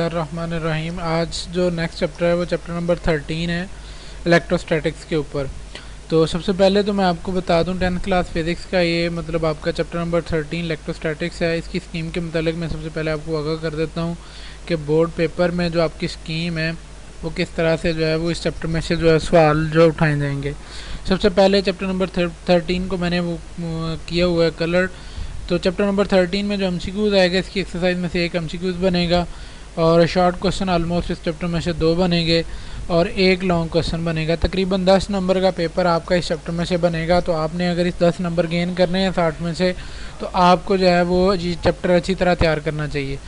बिस्मिल्लाहिर्रहमानिर्रहीम। आज जो नेक्स्ट चैप्टर है वो चैप्टर नंबर 13 है इलेक्ट्रोस्टैटिक्स के ऊपर। तो सबसे पहले तो मैं आपको बता दूं 10th क्लास फिज़िक्स का ये मतलब आपका चैप्टर नंबर 13 इलेक्ट्रोस्टैटिक्स है। इसकी स्कीम के मुतालिक मैं सबसे पहले आपको आगाह कर देता हूँ कि बोर्ड पेपर में जो आपकी स्कीम है वो किस तरह से जो है वो इस चैप्टर में से जो है सवाल जो उठाए जाएंगे। सबसे पहले चैप्टर नंबर 13 को मैंने वो किया हुआ है कलर। तो चैप्टर नंबर 13 में जो एमसीक्यूज़ आएगा इसकी एक्सरसाइज में से एक एमसीक्यूज़ बनेगा और शॉर्ट क्वेश्चन ऑलमोस्ट इस चैप्टर में से 2 बनेंगे और एक लॉन्ग क्वेश्चन बनेगा। तकरीबन 10 नंबर का पेपर आपका इस चैप्टर में से बनेगा। तो आपने अगर इस 10 नंबर गेन करने हैं 60 में से तो आपको जो है वो ये चैप्टर अच्छी तरह तैयार करना चाहिए।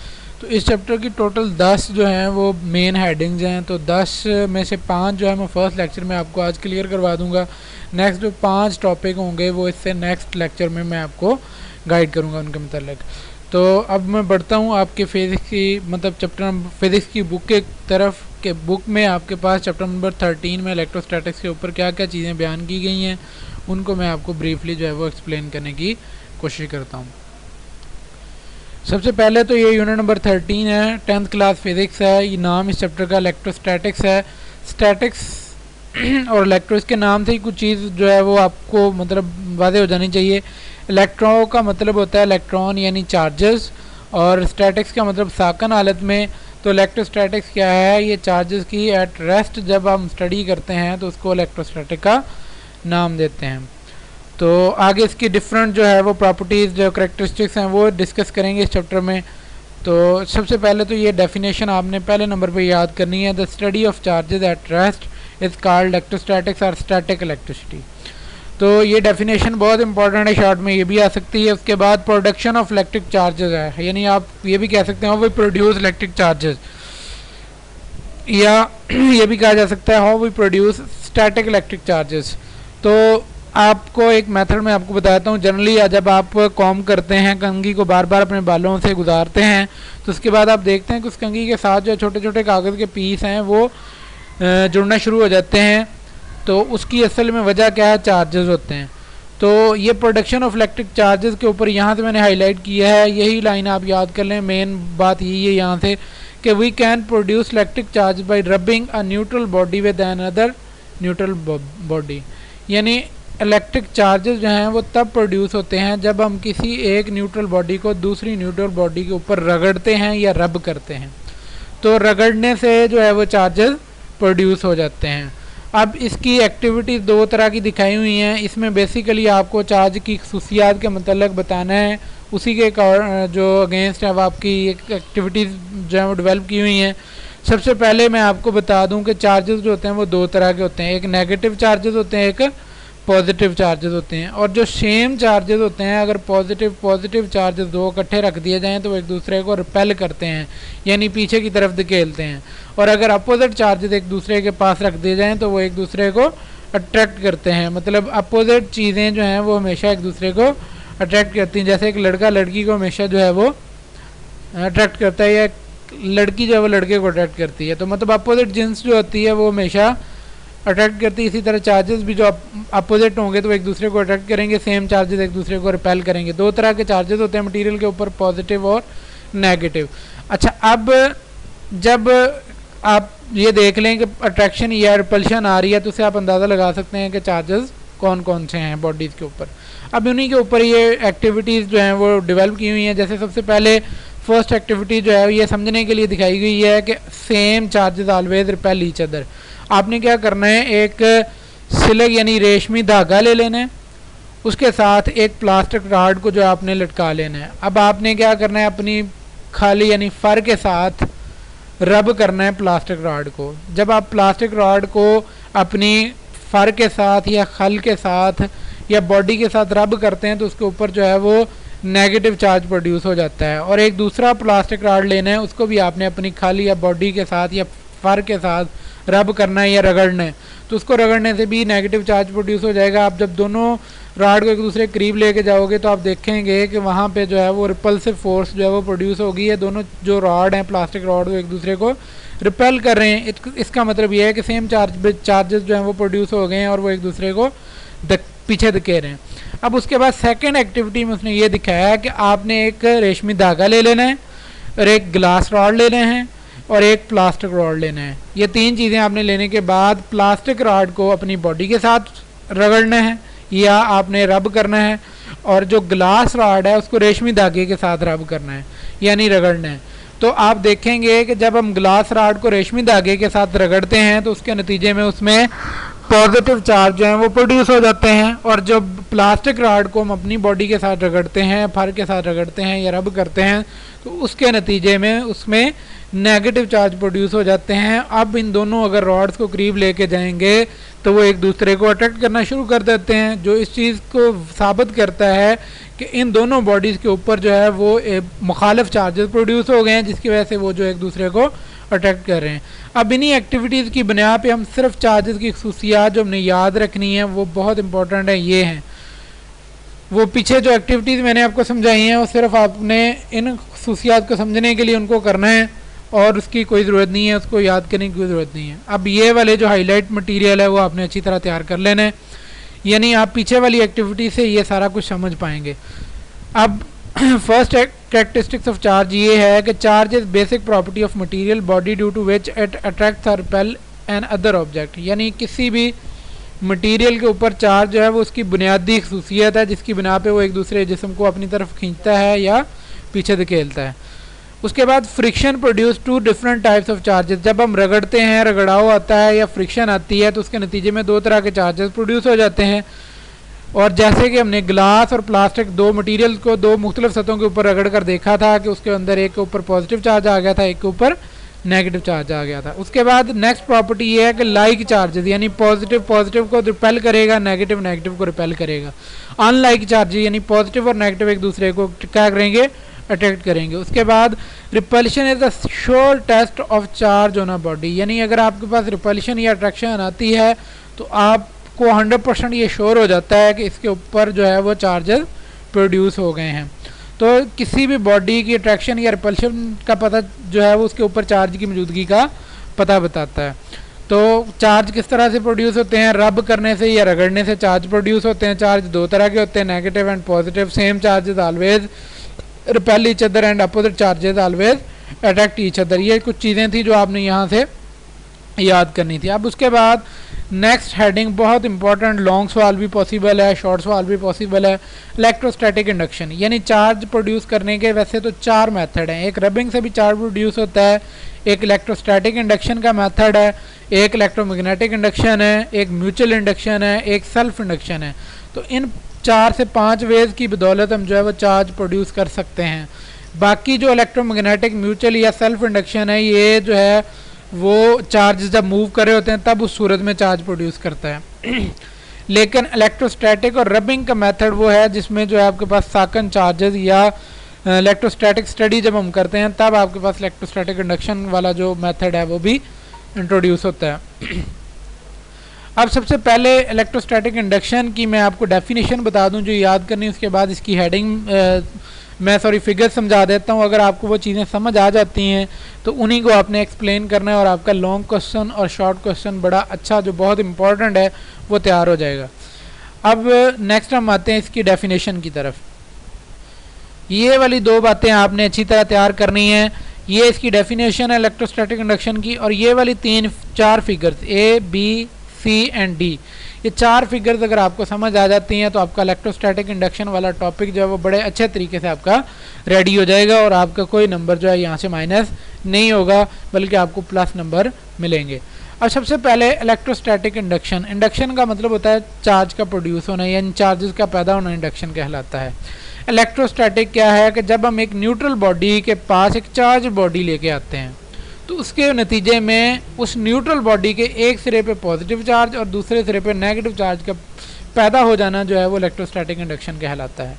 तो इस चैप्टर की टोटल 10 जो हैं वो मेन हेडिंग्स हैं। तो 10 में से 5 जो है मैं फ़र्स्ट लेक्चर में आपको आज क्लियर करवा दूंगा। नेक्स्ट जो 5 टॉपिक होंगे वो इससे नेक्स्ट लेक्चर में मैं आपको गाइड करूंगा उनके मतलब। तो अब मैं बढ़ता हूं आपके फिज़िक्स की मतलब चैप्टर नंबर फिज़िक्स की बुक के तरफ के बुक में आपके पास चैप्टर नंबर 13 में इलेक्ट्रोस्टैटिक्स के ऊपर क्या क्या चीज़ें बयान की गई हैं उनको मैं आपको ब्रीफली जो है वो एक्सप्लेन करने की कोशिश करता हूँ। सबसे पहले तो ये यूनिट नंबर 13 है, 10th क्लास फिज़िक्स है। ये नाम इस चैप्टर का इलेक्ट्रोस्टैटिक्स है। स्टैटिक्स और इलेक्ट्रो इसके नाम से ही कुछ चीज़ जो है वो आपको मतलब वाज़ेह हो जानी चाहिए। इलेक्ट्रॉन का मतलब होता है इलेक्ट्रॉन यानी चार्जेस, और स्टैटिक्स का मतलब साकन हालत में। तो इलेक्ट्रोस्टैटिक्स क्या है, ये चार्जेस की एट रेस्ट जब हम स्टडी करते हैं तो उसको इलेक्ट्रोस्टैटिक का नाम देते हैं। तो आगे इसकी डिफरेंट जो है वो प्रॉपर्टीज़ जो करेक्टरिस्टिक्स हैं वो डिस्कस करेंगे इस चैप्टर में। तो सबसे पहले तो ये डेफिनेशन आपने पहले नंबर पे याद करनी है। The study of charges at rest is called electrostatics और स्टैटिक इलेक्ट्रिसिटी। तो ये डेफिनेशन बहुत इंपॉर्टेंट है, शॉर्ट में ये भी आ सकती है। उसके बाद प्रोडक्शन ऑफ इलेक्ट्रिक चार्जेस है, यानी आप ये भी कह सकते हैं how we produce electric charges, या ये भी कहा जा सकता है how we produce static electric charges. तो आपको एक मेथड मैं आपको बताता हूँ। जनरली जब आप कॉम करते हैं, कंघी को बार बार अपने बालों से गुजारते हैं, तो उसके बाद आप देखते हैं कि उस कंघी के साथ जो छोटे छोटे कागज़ के पीस हैं वो जुड़ना शुरू हो जाते हैं। तो उसकी असल में वजह क्या है, चार्जेस होते हैं। तो ये प्रोडक्शन ऑफ इलेक्ट्रिक चार्जेस के ऊपर यहाँ से मैंने हाईलाइट किया है, यही लाइन आप याद कर लें। मेन बात यही है यहाँ से कि we can produce electric charge by rubbing a neutral body with another neutral body. यानी इलेक्ट्रिक चार्जेस जो हैं वो तब प्रोड्यूस होते हैं जब हम किसी एक न्यूट्रल बॉडी को दूसरी न्यूट्रल बॉडी के ऊपर रगड़ते हैं या रब करते हैं। तो रगड़ने से जो है वो चार्जेस प्रोड्यूस हो जाते हैं। अब इसकी एक्टिविटीज़ 2 तरह की दिखाई हुई हैं। इसमें बेसिकली आपको चार्ज की खसूसियात के मतलब बताना है, उसी के जो अगेंस्ट है वो आपकी एक एक्टिविटीज़ जो है वो डेवलप की हुई हैं। सबसे पहले मैं आपको बता दूं कि चार्जेस जो होते हैं वो 2 तरह के होते हैं, एक नेगेटिव चार्जेस होते हैं, एक पॉजिटिव चार्जेस होते हैं। और जो सेम चार्जेस होते हैं, अगर पॉजिटिव चार्जेस 2 इकट्ठे रख दिए जाएँ तो एक दूसरे को रिपेल करते हैं यानी पीछे की तरफ धकेलते हैं। और अगर अपोजिट चार्जेस एक दूसरे के पास रख दिए जाएँ तो वो एक दूसरे को अट्रैक्ट करते हैं। मतलब अपोजिट चीज़ें जो हैं वो हमेशा एक दूसरे को अट्रैक्ट करती हैं। जैसे एक लड़का लड़की को हमेशा जो है वो अट्रैक्ट करता है, या लड़की जो है वो लड़के को अट्रैक्ट करती है। तो मतलब अपोजिट जिन्स जो होती है वो हमेशा अट्रैक्ट करती है। इसी तरह चार्जेस भी जो अपोजिट होंगे तो एक दूसरे को अट्रैक्ट करेंगे, सेम चार्जेस एक दूसरे को रिपेल करेंगे। 2 तरह के चार्जेस होते हैं मटेरियल के ऊपर, पॉजिटिव और नेगेटिव। अच्छा, अब जब आप ये देख लें कि अट्रैक्शन या रिपल्शन आ रही है तो उससे आप अंदाज़ा लगा सकते हैं कि चार्जेस कौन कौन से हैं बॉडीज़ के ऊपर। अब उन्हीं के ऊपर ये एक्टिविटीज़ जो हैं वो डेवलप की हुई हैं। जैसे सबसे पहले फर्स्ट एक्टिविटी जो है ये समझने के लिए दिखाई गई है कि same charges always repel each other. आपने क्या करना है, एक सिलक यानी रेशमी धागा ले लेना है, उसके साथ एक प्लास्टिक रॉड को जो आपने लटका लेना है। अब आपने क्या करना है, अपनी खाली यानी फर के साथ रब करना है प्लास्टिक रॉड को। जब आप प्लास्टिक रॉड को अपनी फर के साथ या खल के साथ या बॉडी के साथ रब करते हैं तो उसके ऊपर जो है वो नेगेटिव चार्ज प्रोड्यूस हो जाता है। और एक दूसरा प्लास्टिक रॉड लेना है, उसको भी आपने अपनी खल या बॉडी के साथ या फर के साथ रब करना है या रगड़ना है, तो उसको रगड़ने से भी नेगेटिव चार्ज प्रोड्यूस हो जाएगा। आप जब दोनों रॉड को एक दूसरे के करीब लेके जाओगे तो आप देखेंगे कि वहाँ पे जो है वो रिपल्सिव फोर्स जो है वो प्रोड्यूस होगी है। दोनों जो रॉड हैं प्लास्टिक रॉड वो एक दूसरे को रिपेल कर रहे हैं। इसका मतलब ये है कि सेम चार्जेस जो हैं वो प्रोड्यूस हो गए हैं और वो एक दूसरे को पीछे धके रहे हैं। अब उसके बाद सेकेंड एक्टिविटी में उसने ये दिखाया है कि आपने एक रेशमी धागा ले लेना है और एक ग्लास रॉड लेने हैं, और एक प्लास्टिक रॉड लेना है। ये तीन चीज़ें आपने लेने के बाद प्लास्टिक रॉड को अपनी बॉडी के साथ रगड़ना है या आपने रब करना है, और जो ग्लास रॉड है उसको रेशमी धागे के साथ रब करना है यानी रगड़ना है। तो आप देखेंगे कि जब हम ग्लास रॉड को रेशमी धागे के साथ रगड़ते हैं तो उसके नतीजे में उसमें पॉजिटिव चार्ज जो हैं वो प्रोड्यूस हो जाते हैं, और जब प्लास्टिक रॉड को हम अपनी बॉडी के साथ रगड़ते हैं, फर के साथ रगड़ते हैं या रब करते हैं, तो उसके नतीजे में उसमें नेगेटिव चार्ज प्रोड्यूस हो जाते हैं। अब इन दोनों अगर रॉड्स को करीब लेके जाएंगे तो वो एक दूसरे को अट्रैक्ट करना शुरू कर देते हैं, जो इस चीज़ को साबित करता है कि इन दोनों बॉडीज़ के ऊपर जो है वो मुखालिफ चार्जेस प्रोड्यूस हो गए हैं, जिसकी वजह से वो जो एक दूसरे को अट्रैक्ट कर रहे हैं। अब इन्हीं एक्टिविटीज़ की बुनियाद पे हम सिर्फ चार्जेस की खसूसियात जो हमने याद रखनी है वो बहुत इंपॉर्टेंट है, ये हैं। वो पीछे जो एक्टिविटीज़ मैंने आपको समझाई हैं वो सिर्फ आपने इन खसूसियात को समझने के लिए उनको करना है, और उसकी कोई ज़रूरत नहीं है, उसको याद करने की कोई ज़रूरत नहीं है। अब ये वाले जो हाईलाइट मटेरियल है वो आपने अच्छी तरह तैयार कर लेना है, यानी आप पीछे वाली एक्टिविटी से ये सारा कुछ समझ पाएंगे। अब फर्स्ट कैरेक्टरिस्टिक्स ऑफ चार्ज ये है कि charge is basic property of material body due to which it attracts और रिपेल एन अदर ऑब्जेक्ट, यानी किसी भी मटेरियल के ऊपर चार्ज जो है वो उसकी बुनियादी खसूसियत है जिसकी बिना पे वो एक दूसरे जिस्म को अपनी तरफ खींचता है या पीछे धकेलता है। उसके बाद friction produce two different types of charges, जब हम रगड़ते हैं, रगड़ाव आता है या फ्रिक्शन आती है तो उसके नतीजे में दो तरह के चार्जेस प्रोड्यूस हो जाते हैं। और जैसे कि हमने ग्लास और प्लास्टिक दो मटेरियल को दो मुख्तलिफ सतहों के ऊपर रगड़ कर देखा था कि उसके अंदर एक के ऊपर पॉजिटिव चार्ज आ गया था, एक के ऊपर नेगेटिव चार्ज आ गया था। उसके बाद नेक्स्ट प्रॉपर्टी ये है कि लाइक चार्जेस, यानी पॉजिटिव पॉजिटिव को रिपेल करेगा, नेगेटिव नेगेटिव को रिपेल करेगा। अनलाइक चार्जेस यानी पॉजिटिव और नेगेटिव एक दूसरे को क्या करेंगे, अट्रैक्ट करेंगे। उसके बाद repulsion is the sure test of charge on a body, यानी अगर आपके पास रिपल्शन या अट्रैक्शन आती है तो आपको 100% ये श्योर हो जाता है कि इसके ऊपर जो है वो चार्जेस प्रोड्यूस हो गए हैं। तो किसी भी बॉडी की अट्रैक्शन या रिपल्शन का पता जो है वो उसके ऊपर चार्ज की मौजूदगी का पता बताता है। तो चार्ज किस तरह से प्रोड्यूस होते हैं, रब करने से या रगड़ने से चार्ज प्रोड्यूस होते हैं। चार्ज दो तरह के होते हैं, negative and positive. Same charges always repel each other and opposite charges always attract each other. ये कुछ चीज़ें थी जो आपने यहाँ से याद करनी थी। अब उसके बाद नेक्स्ट हेडिंग बहुत इंपॉर्टेंट, लॉन्ग सवाल भी पॉसिबल है, शॉर्ट सवाल भी पॉसिबल है। इलेक्ट्रोस्टैटिक इंडक्शन, यानी चार्ज प्रोड्यूस करने के वैसे तो चार मेथड हैं। एक रबिंग से भी चार्ज प्रोड्यूस होता है, एक इलेक्ट्रोस्टैटिक इंडक्शन का मेथड है, एक इलेक्ट्रोमैग्नेटिक इंडक्शन है, एक म्यूचुअल इंडक्शन है, एक सेल्फ इंडक्शन है। तो इन 4 से 5 वेज की बदौलत हम जो है वो चार्ज प्रोड्यूस कर सकते हैं। बाकी जो इलेक्ट्रोमैग्नेटिक, म्यूचुअल या सेल्फ इंडक्शन है, ये जो है वो चार्ज जब मूव कर रहे होते हैं तब उस सूरत में चार्ज प्रोड्यूस करता है। लेकिन इलेक्ट्रोस्टैटिक और रबिंग का मेथड वो है जिसमें जो है आपके पास साकन चार्जेस या इलेक्ट्रोस्टैटिक स्टडी जब हम करते हैं तब आपके पास इलेक्ट्रोस्टैटिक इंडक्शन वाला जो मेथड है वो भी इंट्रोड्यूस होता है। अब सबसे पहले इलेक्ट्रोस्टैटिक इंडक्शन की मैं आपको डेफिनेशन बता दूं जो याद करनी, उसके बाद इसकी हेडिंग फिगर समझा देता हूं। अगर आपको वो चीज़ें समझ आ जाती हैं तो उन्हीं को आपने एक्सप्लेन करना है और आपका लॉन्ग क्वेश्चन और शॉर्ट क्वेश्चन बड़ा अच्छा जो बहुत इंपॉर्टेंट है वो तैयार हो जाएगा। अब नेक्स्ट हम आते हैं इसकी डेफिनेशन की तरफ। ये वाली दो बातें आपने अच्छी तरह तैयार करनी है। ये इसकी डेफिनेशन है इलेक्ट्रोस्टैटिक इंडक्शन की, और ये वाली 4 figures A, B, C and D, ये 4 फिगर्स अगर आपको समझ आ जाती हैं तो आपका इलेक्ट्रोस्टैटिक इंडक्शन वाला टॉपिक जो है वो बड़े अच्छे तरीके से आपका रेडी हो जाएगा और आपका कोई नंबर जो है यहाँ से माइनस नहीं होगा बल्कि आपको प्लस नंबर मिलेंगे। अब सबसे पहले इलेक्ट्रोस्टैटिक इंडक्शन, इंडक्शन का मतलब होता है चार्ज का प्रोड्यूस होना या चार्जेस का पैदा होना इंडक्शन कहलाता है। इलेक्ट्रोस्टैटिक क्या है कि जब हम एक न्यूट्रल बॉडी के पास एक चार्ज बॉडी लेके आते हैं तो उसके नतीजे में उस न्यूट्रल बॉडी के एक सिरे पे पॉजिटिव चार्ज और दूसरे सिरे पे नेगेटिव चार्ज का पैदा हो जाना जो है वो इलेक्ट्रोस्टैटिक इंडक्शन कहलाता है।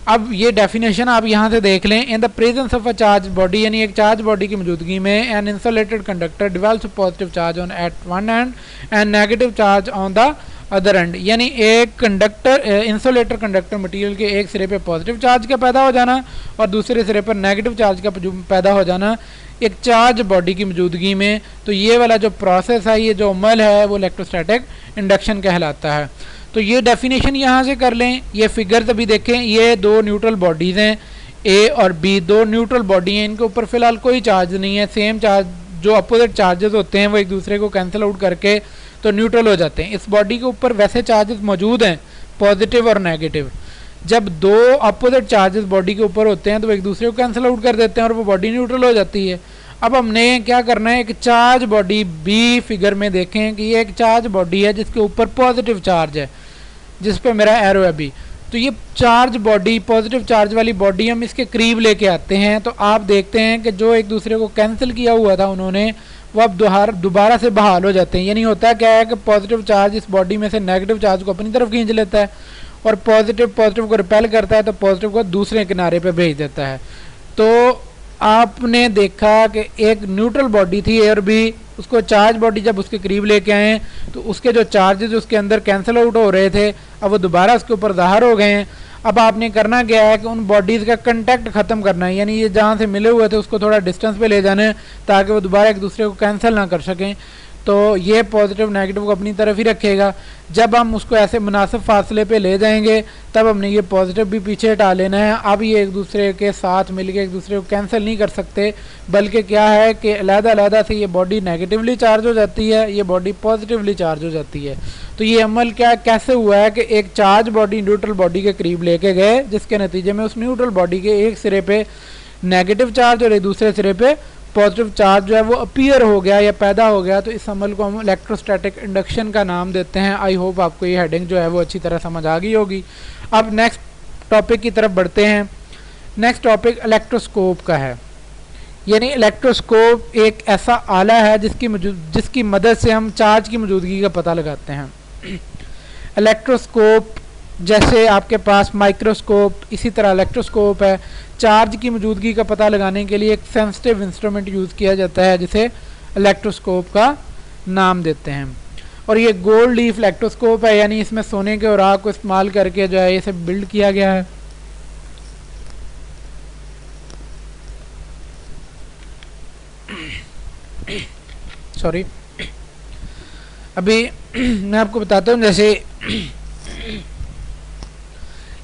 अब ये डेफिनेशन आप यहाँ से देख लें। In the presence of a charge body, यानी एक चार्ज बॉडी की मौजूदगी में an insulated conductor develops positive charge on at one end and negative charge on the other end, यानी एक कंडक्टर इंसुलेटर कंडक्टर मटेरियल के एक सिरे पे पॉजिटिव चार्ज का पैदा हो जाना और दूसरे सिरे पर नेगेटिव चार्ज का पैदा हो जाना एक चार्ज बॉडी की मौजूदगी में। तो ये वाला जो प्रोसेस है, ये जो अमल है वो इलेक्ट्रोस्टैटिक इंडक्शन कहलाता है। तो ये डेफिनेशन यहाँ से कर लें। ये फिगर्स अभी देखें, ये दो न्यूट्रल बॉडीज़ हैं, ए और बी दो न्यूट्रल बॉडी हैं, इनके ऊपर फिलहाल कोई चार्ज नहीं है, सेम चार्ज जो अपोजिट चार्जेस होते हैं वो एक दूसरे को कैंसिल आउट करके तो न्यूट्रल हो जाते हैं। इस बॉडी के ऊपर वैसे चार्जेस मौजूद हैं पॉजिटिव और नेगेटिव। जब दो अपोजिट चार्जेस बॉडी के ऊपर होते हैं तो एक दूसरे को कैंसिल आउट कर देते हैं और वो बॉडी न्यूट्रल हो जाती है। अब हमने क्या करना है, एक चार्ज बॉडी बी फिगर में देखें कि ये एक चार्ज बॉडी है जिसके ऊपर पॉजिटिव चार्ज है, जिस पे मेरा एरो है बी। तो ये चार्ज बॉडी, पॉजिटिव चार्ज वाली बॉडी हम इसके करीब लेके आते हैं तो आप देखते हैं कि जो एक दूसरे को कैंसिल किया हुआ था उन्होंने, वो अब दोबारा से बहाल हो जाते हैं। यानी होता क्या है कि पॉजिटिव चार्ज इस बॉडी में से नेगेटिव चार्ज को अपनी तरफ खींच लेता है और पॉजिटिव को रिपेल करता है तो पॉजिटिव को दूसरे किनारे पे भेज देता है। तो आपने देखा कि एक न्यूट्रल बॉडी थी ए और बी, उसको चार्ज बॉडी जब उसके करीब लेके आए तो उसके जो चार्जेस उसके अंदर कैंसिल आउट हो रहे थे अब वो दोबारा उसके ऊपर ज़ाहिर हो गए हैं। अब आपने करना क्या है कि उन बॉडीज़ का कंटेक्ट ख़त्म करना है, यानी ये जहाँ से मिले हुए थे उसको थोड़ा डिस्टेंस पे ले जाना है ताकि वो दोबारा एक दूसरे को कैंसिल ना कर सकें। तो ये पॉजिटिव नेगेटिव को अपनी तरफ ही रखेगा। जब हम उसको ऐसे मुनासिब फासले पे ले जाएंगे तब हमने ये पॉजिटिव भी पीछे हटा लेना है। अब ये एक दूसरे के साथ मिलके एक दूसरे को कैंसिल नहीं कर सकते, बल्कि क्या है कि अलग-अलग से ये बॉडी नेगेटिवली चार्ज हो जाती है, ये बॉडी पॉजिटिवली चार्ज हो जाती है। तो ये अमल क्या कैसे हुआ है कि एक चार्ज बॉडी न्यूट्रल बॉडी के करीब लेके गए, जिसके नतीजे में उस न्यूट्रल बॉडी के एक सिरे पे नेगेटिव चार्ज और एक दूसरे सिरे पे पॉजिटिव चार्ज जो है वो अपीयर हो गया या पैदा हो गया। तो इस अमल को हम इलेक्ट्रोस्टैटिक इंडक्शन का नाम देते हैं। आई होप आपको ये हेडिंग जो है वो अच्छी तरह समझ आ गई होगी। अब नेक्स्ट टॉपिक की तरफ बढ़ते हैं। नेक्स्ट टॉपिक इलेक्ट्रोस्कोप का है। यानी इलेक्ट्रोस्कोप एक ऐसा आला है जिसकी मदद से हम चार्ज की मौजूदगी का पता लगाते हैं। इलेक्ट्रोस्कोप जैसे आपके पास माइक्रोस्कोप, इसी तरह इलेक्ट्रोस्कोप है। चार्ज की मौजूदगी का पता लगाने के लिए एक सेंसिटिव इंस्ट्रूमेंट यूज़ किया जाता है जिसे इलेक्ट्रोस्कोप का नाम देते हैं। और ये गोल्ड लीफ इलेक्ट्रोस्कोप है, यानी इसमें सोने के औराक को इस्तेमाल करके जो है इसे बिल्ड किया गया है। सॉरी, अभी मैं आपको बताता हूँ। जैसे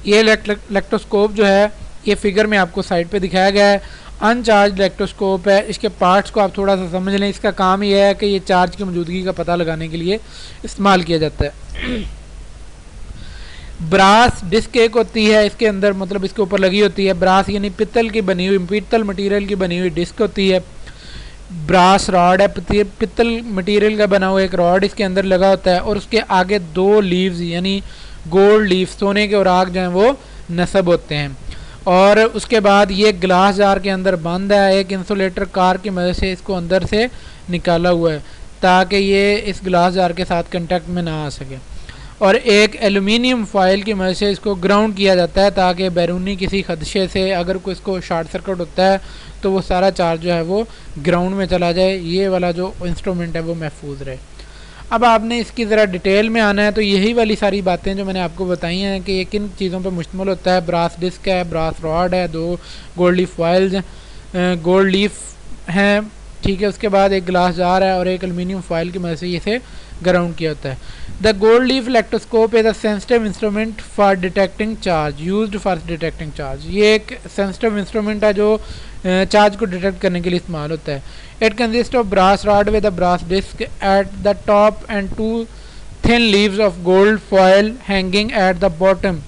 ये इलेक्ट्रोस्कोप जो है ये फिगर में आपको साइड पे दिखाया गया है। अनचार्ज इलेक्ट्रोस्कोप है। इसके पार्ट्स को आप थोड़ा सा समझ लें। इसका काम ये है कि ये चार्ज की मौजूदगी का पता लगाने के लिए इस्तेमाल किया जाता है। ब्रास डिस्क एक होती है, इसके अंदर मतलब इसके ऊपर लगी होती है। ब्रास यानी पित्तल की बनी हुई, पित्तल मटेरियल की बनी हुई डिस्क होती है। ब्रास रॉड है, पित्तल मटेरियल का बना हुआ एक रॉड इसके अंदर लगा होता है और उसके आगे दो लीव्स यानी गोल्ड लीफ, सोने के औराक जो हैं वो नस्ब होते हैं। और उसके बाद ये ग्लास जार के अंदर बंद है। एक इंसुलेटर कार की मदद से इसको अंदर से निकाला हुआ है ताकि ये इस ग्लास जार के साथ कांटेक्ट में ना आ सके। और एक एल्यूमिनियम फॉयल की मदद से इसको ग्राउंड किया जाता है ताकि बैरूनी किसी खदशे से अगर कोई इसको शॉर्ट सर्किट होता है तो वो सारा चार्ज जो है वो ग्राउंड में चला जाए, ये वाला जो इंस्ट्रूमेंट है वो महफूज रहे। अब आपने इसकी ज़रा डिटेल में आना है तो यही वाली सारी बातें जो मैंने आपको बताई हैं कि ये किन चीज़ों पर मुश्तमिल होता है। ब्रास डिस्क है, ब्रास रॉड है, दो gold leaf foils gold leaf हैं, ठीक है। उसके बाद एक ग्लास जार है और एक एल्यूमिनियम फॉइल की मदद से इसे ग्राउंड किया होता है। The gold leaf electroscope is a sensitive instrument for detecting charge, used for detecting charge. ये एक सेंसिटिव इंस्ट्रूमेंट है जो चार्ज को डिटेक्ट करने के लिए इस्तेमाल होता है। It consist of brass rod with a brass disc at the top and two thin leaves of gold foil hanging at the bottom.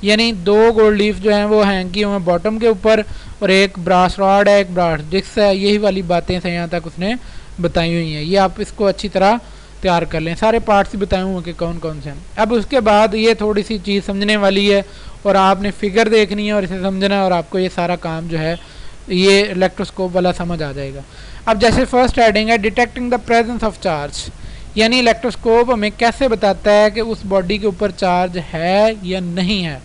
यानी दो गोल्ड लीफ जो हैं वो हैंग किए हुए हैं बॉटम के ऊपर और एक ब्रास रॉड है, एक ब्रास डिस्क है। यही वाली बातें से यहाँ तक उसने बताई हुई हैं। ये आप इसको अच्छी तरह तैयार कर लें। सारे पार्ट्स ही बताए हुए कि कौन कौन से हैं। अब उसके बाद ये थोड़ी सी चीज़ समझने वाली है और आपने फिगर देखनी है और इसे समझना है और आपको ये सारा काम जो है ये इलेक्ट्रोस्कोप वाला समझ आ जाएगा। अब जैसे फर्स्ट हेडिंग है detecting the presence of charge, यानी इलेक्ट्रोस्कोप हमें कैसे बताता है कि उस बॉडी के ऊपर चार्ज है या नहीं है।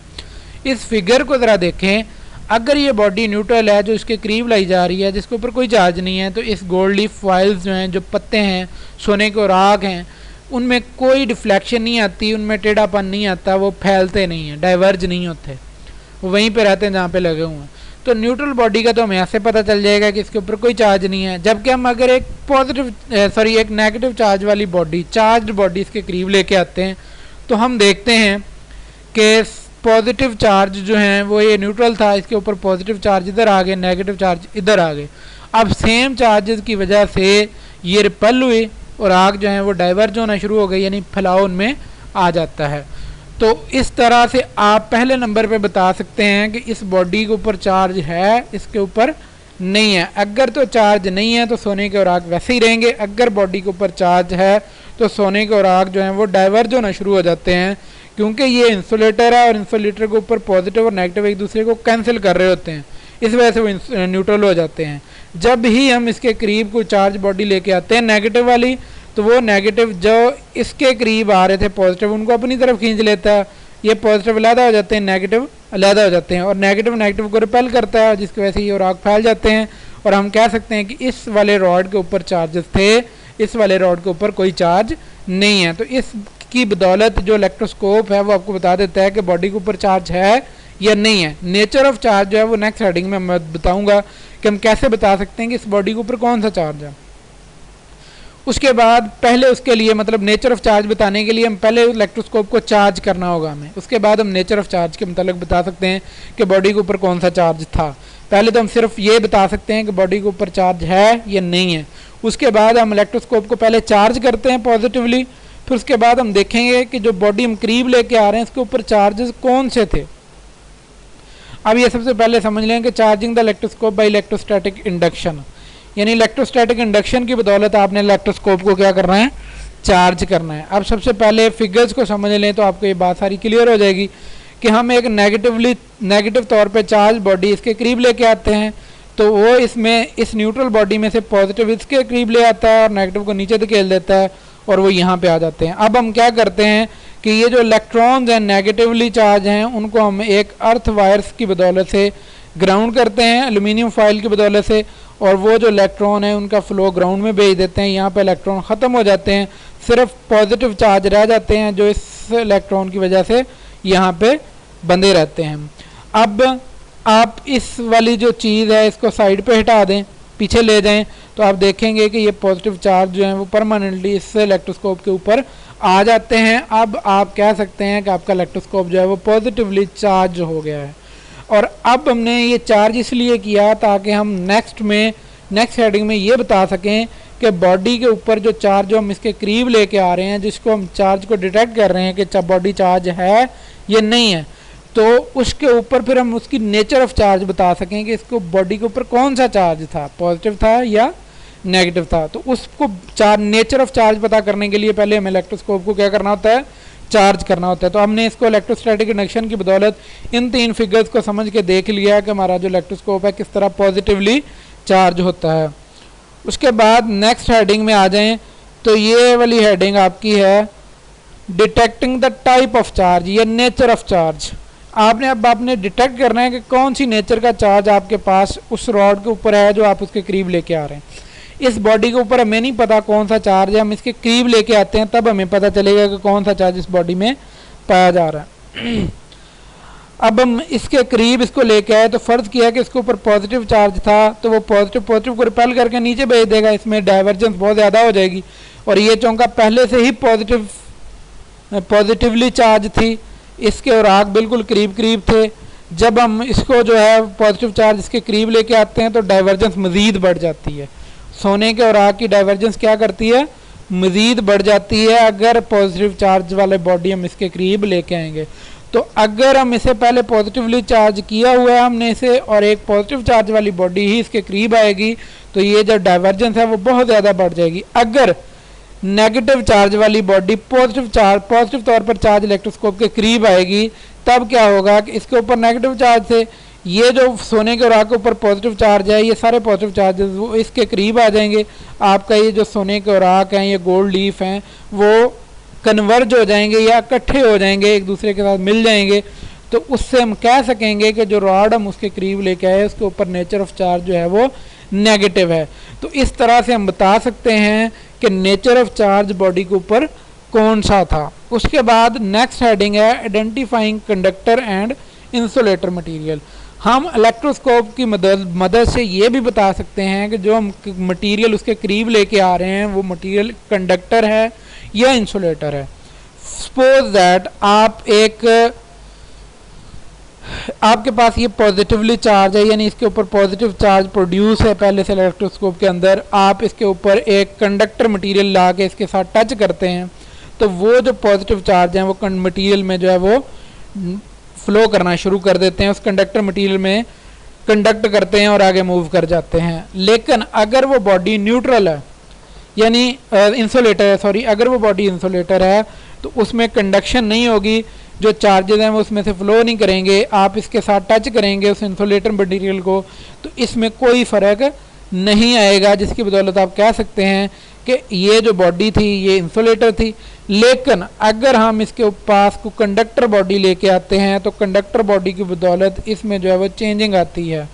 इस फिगर को ज़रा देखें। अगर ये बॉडी न्यूट्रल है जो इसके करीब लाई जा रही है जिसके ऊपर कोई चार्ज नहीं है, तो इस गोल्ड लीफ फॉइल्स जो हैं, जो पत्ते हैं, सोने के औराक हैं, उनमें कोई डिफ्लेक्शन नहीं आती, उनमें टेढ़ापन नहीं आता, वो फैलते नहीं हैं, डाइवर्ज नहीं होते, वो वहीं पे रहते हैं जहाँ पे लगे हुए हैं। तो न्यूट्रल बॉडी का तो हमें ऐसे पता चल जाएगा कि इसके ऊपर कोई चार्ज नहीं है। जबकि हम अगर एक नेगेटिव चार्ज वाली बॉडी, चार्ज बॉडी इसके करीब लेके आते हैं तो हम देखते हैं कि पॉजिटिव चार्ज जो हैं वो ये न्यूट्रल था, इसके ऊपर पॉजिटिव चार्ज इधर आ गए, नेगेटिव चार्ज इधर आ गए। अब सेम चार्जेस की वजह से ये रिपल हुए और आग जो है वो डाइवर्ज होना शुरू हो गई, यानी फैलाव उनमें आ जाता है। तो इस तरह से आप पहले नंबर पे बता सकते हैं कि इस बॉडी के ऊपर चार्ज है, इसके ऊपर नहीं है। अगर तो चार्ज नहीं है तो सोने के और आग वैसे ही रहेंगे, अगर बॉडी के ऊपर चार्ज है तो सोने के और आग जो है वो डाइवर्ज होना शुरू हो जाते हैं, क्योंकि ये इंसुलेटर है और इंसुलेटर के ऊपर पॉजिटिव और नेगेटिव एक दूसरे को कैंसिल कर रहे होते हैं, इस वजह से वो न्यूट्रल हो जाते हैं। जब ही हम इसके करीब कोई चार्ज बॉडी लेके आते हैं नेगेटिव वाली, तो वो नेगेटिव जो इसके करीब आ रहे थे पॉजिटिव, उनको अपनी तरफ खींच लेता है, ये पॉजिटिव अलहदा हो जाते हैं, नेगेटिव अलहदा हो जाते हैं, और नेगेटिव नेगेटिव को रिपेल करता है, जिसकी वजह से ये और आग फैल जाते हैं। और हम कह सकते हैं कि इस वाले रॉड के ऊपर चार्जेस थे, इस वाले रॉड के ऊपर कोई चार्ज नहीं है। तो इसकी बदौलत जो इलेक्ट्रोस्कोप है वो आपको बता देता है कि बॉडी के ऊपर चार्ज है या नहीं है। नेचर ऑफ चार्ज जो है वो नेक्स्ट हेडिंग में मैं बताऊंगा कि हम कैसे बता सकते हैं कि इस बॉडी के ऊपर कौन सा चार्ज है। उसके बाद पहले उसके लिए मतलब नेचर ऑफ चार्ज बताने के लिए हम पहले इलेक्ट्रोस्कोप को चार्ज करना होगा हमें, उसके बाद हम नेचर ऑफ चार्ज के मतलब बता सकते हैं कि बॉडी के ऊपर कौन सा चार्ज था। पहले तो हम सिर्फ ये बता सकते हैं कि बॉडी के ऊपर चार्ज है या नहीं है। उसके बाद हम इलेक्ट्रोस्कोप को पहले चार्ज करते हैं पॉजिटिवली, फिर उसके बाद हम देखेंगे कि जो बॉडी हम करीब लेके आ रहे हैं इसके ऊपर चार्जेस कौन से थे। अब ये सबसे पहले समझ लें कि charging the electroscope by electrostatic induction, यानी इलेक्ट्रोस्टैटिक इंडक्शन की बदौलत आपने इलेक्ट्रोस्कोप को क्या करना है, चार्ज करना है। अब सबसे पहले फिगर्स को समझ लें तो आपको ये बात सारी क्लियर हो जाएगी कि हम एक नेगेटिव तौर पे चार्ज बॉडी इसके करीब लेके आते हैं, तो वो इसमें इस न्यूट्रल बॉडी में से पॉजिटिव इसके करीब ले आता है और नेगेटिव को नीचे धकेल देता है और वो यहाँ पे आ जाते हैं। अब हम क्या करते हैं कि ये जो इलेक्ट्रॉन्स हैं नेगेटिवली चार्ज हैं उनको हम एक अर्थ वायर्स की बदौलत से ग्राउंड करते हैं, एल्यूमिनियम फॉइल की बदौलत से, और वो जो इलेक्ट्रॉन है उनका फ्लो ग्राउंड में भेज देते हैं। यहाँ पे इलेक्ट्रॉन ख़त्म हो जाते हैं, सिर्फ पॉजिटिव चार्ज रह जाते हैं जो इस इलेक्ट्रॉन की वजह से यहाँ पे बंधे रहते हैं। अब आप इस वाली जो चीज़ है इसको साइड पे हटा दें, पीछे ले जाएं, तो आप देखेंगे कि ये पॉजिटिव चार्ज जो है वो परमानेंटली इस इलेक्ट्रोस्कोप के ऊपर आ जाते हैं। अब आप कह सकते हैं कि आपका इलेक्ट्रोस्कोप जो है वो पॉजिटिवली चार्ज हो गया है। और अब हमने ये चार्ज इसलिए किया ताकि हम नेक्स्ट हेडिंग में ये बता सकें कि बॉडी के ऊपर जो चार्ज जो हम इसके करीब लेके आ रहे हैं, जिसको हम चार्ज को डिटेक्ट कर रहे हैं कि बॉडी चार्ज है या नहीं है, तो उसके ऊपर फिर हम उसकी नेचर ऑफ चार्ज बता सकें कि इसको बॉडी के ऊपर कौन सा चार्ज था, पॉजिटिव था या नेगेटिव था। तो उसको नेचर ऑफ चार्ज पता करने के लिए पहले हमें इलेक्ट्रोस्कोप को क्या करना होता है, चार्ज करना होता है। तो हमने इसको इलेक्ट्रोस्टैटिक इंडक्शन की बदौलत इन तीन फिगर्स को समझ के देख लिया कि हमारा जो इलेक्ट्रोस्कोप है किस तरह पॉजिटिवली चार्ज होता है। उसके बाद नेक्स्ट हेडिंग में आ जाएं तो ये वाली हेडिंग आपकी है detecting the type of charge या नेचर ऑफ चार्ज। आपने डिटेक्ट करना है कि कौन सी नेचर का चार्ज आपके पास उस रॉड के ऊपर है जो आप उसके करीब लेके आ रहे हैं। इस बॉडी के ऊपर हमें नहीं पता कौन सा चार्ज है, हम इसके करीब लेके आते हैं तब हमें पता चलेगा कि कौन सा चार्ज इस बॉडी में पाया जा रहा है। अब हम इसके करीब इसको लेके आए तो फर्ज किया कि इसके ऊपर पॉजिटिव चार्ज था, तो वो पॉजिटिव को रिपेल करके नीचे भेज देगा, इसमें डाइवर्जेंस बहुत ज़्यादा हो जाएगी। और ये चौंका पहले से ही पॉजिटिवली चार्ज थी, इसके और आग बिल्कुल करीब थे। जब हम इसको जो है पॉजिटिव चार्ज इसके करीब लेके आते हैं तो डाइवर्जेंस मज़ीद बढ़ जाती है। सोने के और आग की डाइवर्जेंस क्या करती है, मज़ीद बढ़ जाती है अगर पॉजिटिव चार्ज वाले बॉडी हम इसके करीब लेके आएंगे। तो अगर हम इसे पहले पॉजिटिवली चार्ज किया हुआ है हमने इसे, और एक पॉजिटिव चार्ज वाली बॉडी ही इसके करीब आएगी, तो ये जो डाइवर्जेंस है वो बहुत ज़्यादा बढ़ जाएगी। अगर नेगेटिव चार्ज वाली बॉडी पॉजिटिव तौर पर चार्ज इलेक्ट्रोस्कोप के करीब आएगी, तब क्या होगा कि इसके ऊपर नेगेटिव चार्ज थे, ये जो सोने के और आग के ऊपर पॉजिटिव चार्ज है, ये सारे पॉजिटिव चार्जेस वो इसके करीब आ जाएंगे। आपका ये जो सोने के और आग हैं, ये गोल्ड लीफ हैं, वो कन्वर्ज हो जाएंगे या इकट्ठे हो जाएंगे, एक दूसरे के साथ मिल जाएंगे। तो उससे हम कह सकेंगे कि जो रॉड हम उसके करीब लेके आए उसके ऊपर नेचर ऑफ चार्ज जो है वो नेगेटिव है। तो इस तरह से हम बता सकते हैं कि नेचर ऑफ चार्ज बॉडी के ऊपर कौन सा था। उसके बाद नेक्स्ट हेडिंग है identifying conductor and insulator material. हम इलेक्ट्रोस्कोप की मदद से ये भी बता सकते हैं कि जो हम मटेरियल उसके करीब लेके आ रहे हैं वो मटेरियल कंडक्टर है या इंसुलेटर है। सपोज दैट आप एक आपके पास ये पॉजिटिवली चार्ज है, यानी इसके ऊपर पॉजिटिव चार्ज प्रोड्यूस है पहले से इलेक्ट्रोस्कोप के अंदर। आप इसके ऊपर एक कंडक्टर मटेरियल ला के इसके साथ टच करते हैं तो वो जो पॉजिटिव चार्ज हैं वो मटेरियल में जो है वो फ्लो करना शुरू कर देते हैं, उस कंडक्टर मटेरियल में कंडक्ट करते हैं और आगे मूव कर जाते हैं। लेकिन अगर वो बॉडी न्यूट्रल है, यानी इंसुलेटर है, सॉरी, अगर वो बॉडी इंसुलेटर है तो उसमें कंडक्शन नहीं होगी, जो चार्जेस हैं वो उसमें से फ्लो नहीं करेंगे। आप इसके साथ टच करेंगे उस इंसुलेटर मटेरियल को तो इसमें कोई फ़र्क नहीं आएगा, जिसकी बदौलत आप कह सकते हैं कि ये जो बॉडी थी ये इंसुलेटर थी। लेकिन अगर हम इसके पास को कंडक्टर बॉडी लेके आते हैं तो कंडक्टर बॉडी की बदौलत इसमें जो है वो चेंजिंग आती है।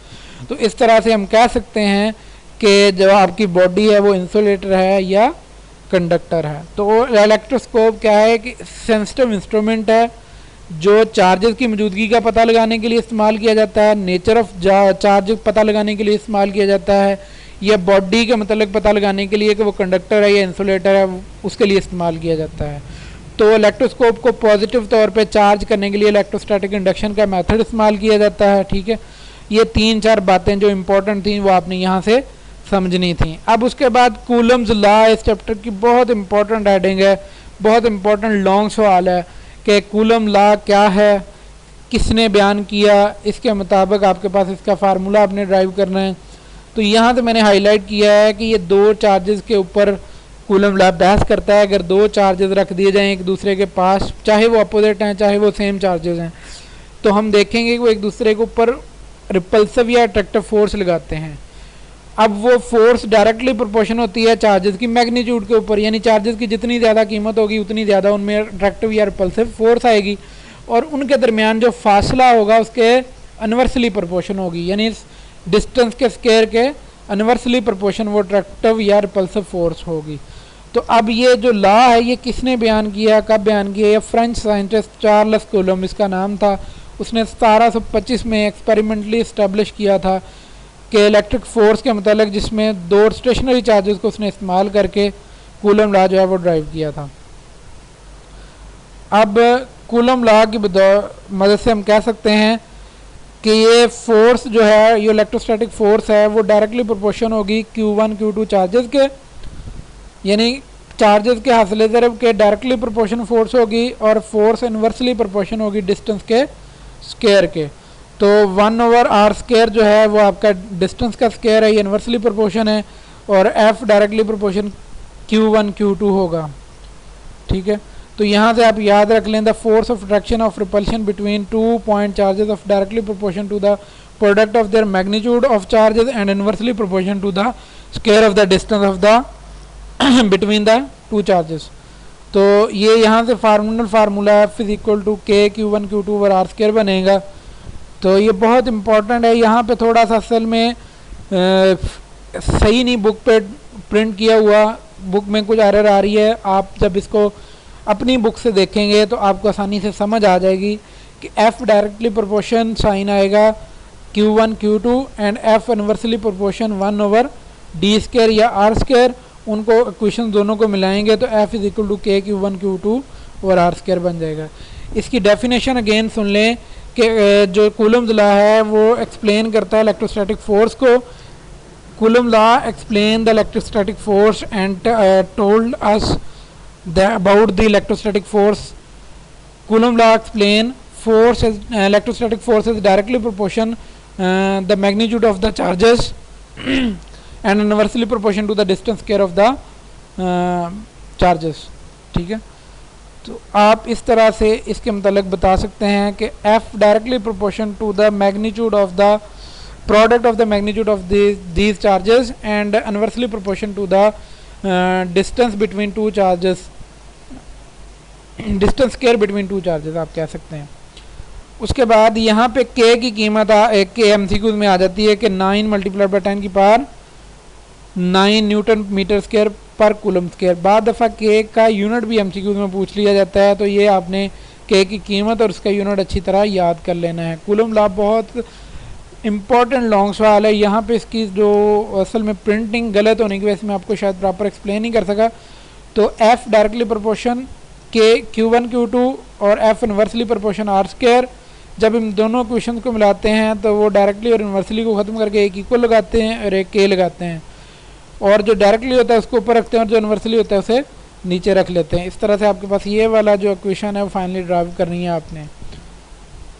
तो इस तरह से हम कह सकते हैं कि जो आपकी बॉडी है वो इंसुलेटर है या कंडक्टर है। तो इलेक्ट्रोस्कोप क्या है कि सेंसिटिव इंस्ट्रूमेंट है जो चार्जेस की मौजूदगी का पता लगाने के लिए इस्तेमाल किया जाता है, नेचर ऑफ चार्ज पता लगाने के लिए इस्तेमाल किया जाता है, या बॉडी के मतलब पता लगाने के लिए कि वो कंडक्टर है या इंसुलेटर है उसके लिए इस्तेमाल किया जाता है। तो इलेक्ट्रोस्कोप को पॉजिटिव तौर पे चार्ज करने के लिए इलेक्ट्रोस्टैटिक इंडक्शन का मेथड इस्तेमाल किया जाता है। ठीक है, ये 3-4 बातें जो इंपॉर्टेंट थी वो आपने यहाँ से समझनी थी। अब उसके बाद कूलम्स लॉ इस चैप्टर की बहुत इंपॉर्टेंट हेडिंग है, बहुत इंपॉर्टेंट लॉन्ग सवाल है कि कूलम लॉ क्या है, किसने बयान किया, इसके मुताबिक आपके पास इसका फार्मूला आपने ड्राइव करना है। तो यहाँ से मैंने हाईलाइट किया है कि ये दो चार्जेस के ऊपर कूलम लॉ बहस करता है। अगर दो चार्जेस रख दिए जाएं एक दूसरे के पास, चाहे वो अपोजिट हैं चाहे वो सेम चार्जेस हैं, तो हम देखेंगे कि वो एक दूसरे के ऊपर रिपल्सिव या अट्रैक्टिव फोर्स लगाते हैं। अब वो फोर्स डायरेक्टली प्रोपोर्शन होती है चार्जेस की मैग्नीट्यूड के ऊपर, यानी चार्जेस की जितनी ज़्यादा कीमत होगी उतनी ज़्यादा उनमें अट्रैक्टिव या रिपल्सिव फोर्स आएगी, और उनके दरमियान जो फासला होगा उसके इन्वर्सली प्रोपोर्शन होगी, यानी डिस्टेंस के स्क्वायर के इन्वर्सली प्रोपोर्शन वो अट्रैक्टिव या रिपल्सिव फोर्स होगी। तो अब ये जो लॉ है ये किसने बयान किया, कब बयान किया? ये फ्रेंच साइंटिस्ट चार्ल्स कूलम इसका नाम था। उसने 1725 में एक्सपेरिमेंटली इस्टेब्लिश किया था कि इलेक्ट्रिक फोर्स के मतलब जिसमें दो स्टेशनरी चार्जेस को उसने इस्तेमाल करके कूलम लॉ जो है वो ड्राइव किया था। अब कूलम लॉ की मदद से हम कह सकते हैं कि ये फोर्स जो है, ये इलेक्ट्रोस्टैटिक फोर्स है, वो डायरेक्टली प्रोपोर्शन होगी Q1 Q2 चार्जेस के, यानी चार्जेस के हासिल ज़रब के डायरेक्टली प्रोपोर्शन फोर्स होगी, और फोर्स इन्वर्सली प्रोपोर्शन होगी डिस्टेंस के स्क्वायर के। तो 1/r² जो है वो आपका डिस्टेंस का स्क्वायर है, ये इन्वर्सली प्रोपोर्शन है, और F directly proportion Q1 Q2 होगा। ठीक है, तो यहाँ से आप याद रख लें, the force of attraction of repulsion between 2 point charges of directly proportion to the product of their magnitude of charges and inversely proportion to the square of the distance of the between the two charges. तो ये यहाँ से formula F is equal to K Q1 Q2 over r² बनेगा। तो ये बहुत important है, यहाँ पे थोड़ा सा असल में सही नहीं बुक पे प्रिंट किया हुआ, बुक में कुछ एरर आ रही है। आप जब इसको अपनी बुक से देखेंगे तो आपको आसानी से समझ आ जाएगी कि F डायरेक्टली प्रोपोर्शन साइन आएगा Q1 Q2 and F inversely proportion 1/d² या r²। उनको इक्वेशन दोनों को मिलाएंगे तो F is equal to K Q1 Q2 और r² बन जाएगा। इसकी डेफिनेशन अगेन सुन लें कि जो कूलम्स लॉ है वो एक्सप्लेन करता है इलेक्ट्रोस्टैटिक फोर्स को। Coulomb law explain the electrostatic force and told us about the electrostatic force. Coulomb law explain force as electrostatic force is directly proportion the magnitude of the charges and inversely proportion to the distance square of the charges. ठीक है, तो आप इस तरह से इसके मतलब बता सकते हैं कि F directly proportion to the magnitude of the product of the magnitude of these charges and inversely proportion to the distance between two charges, distance square between two charges आप कह सकते हैं। उसके बाद यहाँ पे K की कीमत एक के MCQ में आ जाती है कि 9 मल्टीप्लाइड बाई 10 की पावर 9 न्यूटन मीटर स्क्वायर पर कूलम स्क्वायर। बाद दफ़ा K का यूनिट भी MCQ में पूछ लिया जाता है, तो ये आपने K की कीमत और उसका यूनिट अच्छी तरह याद कर लेना है। कूलम लॉ बहुत इम्पॉर्टेंट लॉन्ग सवाल है, यहाँ पे इसकी जो असल में प्रिंटिंग गलत होने की वजह से मैं आपको शायद प्रॉपर एक्सप्लेन नहीं कर सका। तो F directly proportion K Q1 Q2 और F इन्वर्सली प्रोपोर्शन r², जब इन दोनों क्वेश्चन को मिलाते हैं तो वो डायरेक्टली और इन्वर्सली को ख़त्म करके एक इक्वल लगाते हैं और एक के लगाते हैं, और जो डायरेक्टली होता है उसको ऊपर रखते हैं और जो इन्वर्सली होता है उसे नीचे रख लेते हैं। इस तरह से आपके पास ये वाला जो इक्वेशन है वो फाइनली ड्राइव करनी है आपने।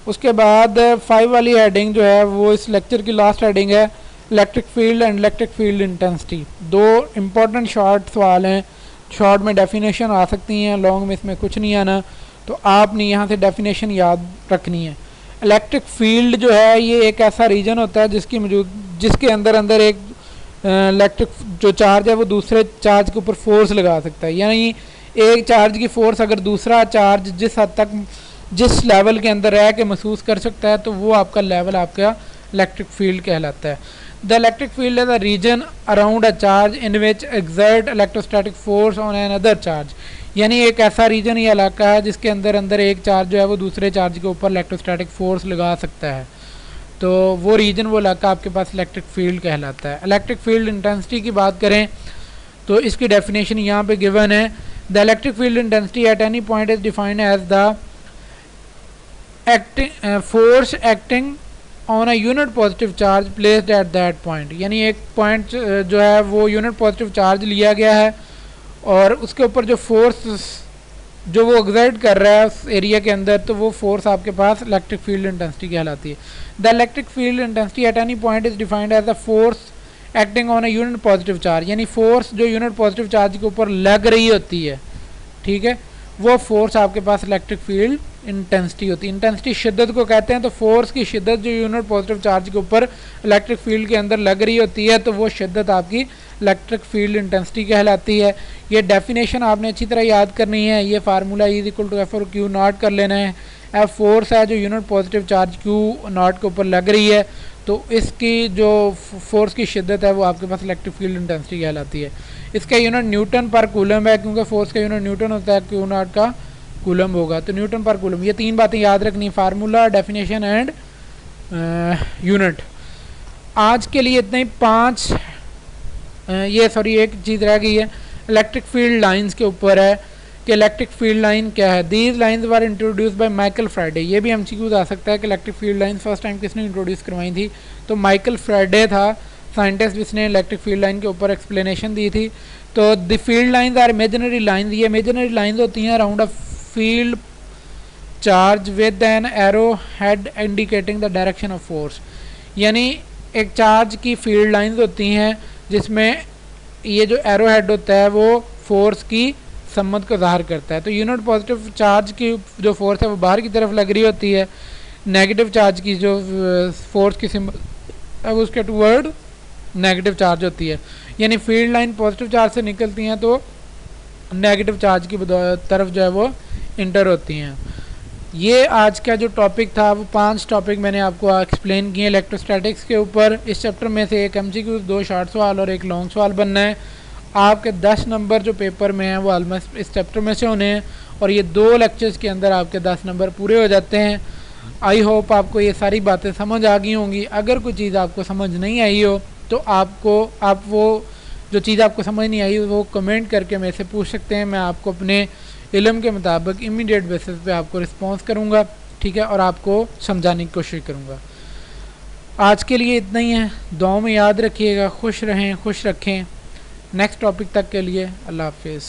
उसके बाद 5 वाली हेडिंग जो है वो इस लेक्चर की लास्ट हेडिंग है, electric field and electric field intensity. दो इम्पॉर्टेंट शॉर्ट सवाल हैं, शॉर्ट में डेफिनेशन आ सकती हैं, लॉन्ग में इसमें कुछ नहीं आना, तो आपने यहाँ से डेफिनेशन याद रखनी है। इलेक्ट्रिक फील्ड जो है ये एक ऐसा रीजन होता है जिसके अंदर एक इलेक्ट्रिक जो चार्ज है वो दूसरे चार्ज के ऊपर फोर्स लगा सकता है। यानी एक चार्ज की फोर्स अगर दूसरा चार्ज जिस लेवल के अंदर रह के महसूस कर सकता है तो वो आपका लेवल आपका इलेक्ट्रिक फील्ड कहलाता है। The electric field is a region around a charge in which exert electrostatic force on an other charge. यानी एक ऐसा रीजन या इलाका है जिसके अंदर एक चार्ज जो है वो दूसरे चार्ज के ऊपर इलेक्ट्रोस्टैटिक फोर्स लगा सकता है, तो वो रीजन वो इलाका आपके पास इलेक्ट्रिक फील्ड कहलाता है। इलेक्ट्रिक फील्ड इंटेंसिटी की बात करें तो इसकी डेफिनेशन यहाँ पे गिवन है, the electric field intensity at any point is defined as the force acting on a unit positive charge placed at that point. यानी एक पॉइंट जो है वो यूनिट पॉजिटिव चार्ज लिया गया है और उसके ऊपर जो फोर्स जो वो एक्सर्ट कर रहा है उस एरिया के अंदर, तो वो फोर्स आपके पास इलेक्ट्रिक फील्ड इंटेंसिटी कहलाती है। The electric field intensity at any point is defined as the force acting on a unit positive charge. यानी फोर्स जो यूनिट पॉजिटिव चार्ज के ऊपर लग रही होती है, ठीक है, वो फोर्स आपके पास इलेक्ट्रिक फील्ड इंटेंसिटी होती है। इंटेंसिटी शिद्दत को कहते हैं, तो फोर्स की शिद्दत जो यूनिट पॉजिटिव चार्ज के ऊपर इलेक्ट्रिक फील्ड के अंदर लग रही होती है, तो वो शिद्दत आपकी इलेक्ट्रिक फील्ड इंटेंसिटी कहलाती है। ये डेफिनेशन आपने अच्छी तरह याद करनी है। ये formula is equal to F और क्यू नॉट कर लेना है। एफ फोर्स है जो unit positive charge Q naught के ऊपर लग रही है, तो इसकी जो फोर्स की शिद्दत है वो आपके पास इलेक्ट्रिक फील्ड इंटेंसिटी कहलाती है। इसका यूनिट न्यूटन पर कूलम है, क्योंकि फोर्स का यूनिट न्यूटन होता है, क्यू नॉट का कूलम होगा, तो न्यूटन पर कूलम। ये तीन बातें याद रखनी, फार्मूला, डेफिनेशन एंड यूनिट। आज के लिए इतना ही। एक चीज़ रह गई है, इलेक्ट्रिक फील्ड लाइंस के ऊपर है कि इलेक्ट्रिक फील्ड लाइन क्या है। These lines were introduce by Michael Faraday. ये भी एमसीक्यूज आ सकता है कि electric field line first time किसने इंट्रोड्यूस करवाई थी, तो माइकल फ्राइडे था साइंटिस्ट जिसने इलेक्ट्रिक फील्ड लाइन के ऊपर एक्सप्लेनेशन दी थी। तो the field lines are imaginary lines. ये इमेजिनरी लाइंस होती हैं around a field charge with an arrow head indicating the direction of force. यानी एक चार्ज की फील्ड लाइंस होती हैं जिसमें ये जो एरो हेड होता है वो फोर्स की सम्मत को ज़ाहिर करता है। तो यूनिट पॉजिटिव चार्ज की जो फोर्स है वो बाहर की तरफ लग रही होती है, नेगेटिव चार्ज की जो फोर्स की सिंबल है वो उसके टूवर्ड नेगेटिव चार्ज होती है। यानी फील्ड लाइन पॉजिटिव चार्ज से निकलती हैं तो नेगेटिव चार्ज की तरफ जो है वो इंटर होती हैं। ये आज का जो टॉपिक था वो 5 टॉपिक मैंने आपको एक्सप्लेन किए इलेक्ट्रोस्टैटिक्स के ऊपर। इस चैप्टर में से एक एमसीक्यू, 2 शॉर्ट सवाल और एक लॉन्ग सवाल बनना है। आपके 10 नंबर जो पेपर में हैं वो ऑलमोस्ट इस चैप्टर में से होने हैं, और ये 2 लेक्चर्स के अंदर आपके 10 नंबर पूरे हो जाते हैं। आई होप आपको ये सारी बातें समझ आ गई होंगी। अगर कोई चीज़ आपको समझ नहीं आई हो तो आप वो जो चीज़ आपको समझ नहीं आई वो कमेंट करके मेरे से पूछ सकते हैं। मैं आपको अपने इल्म के मुताबिक इमीडिएट बेसिस पे आपको रिस्पॉन्स करूँगा, ठीक है, और आपको समझाने की कोशिश करूँगा। आज के लिए इतना ही है। दुआओं में याद रखिएगा, खुश रहें, खुश रखें। नेक्स्ट टॉपिक तक के लिए अल्लाह हाफिज़।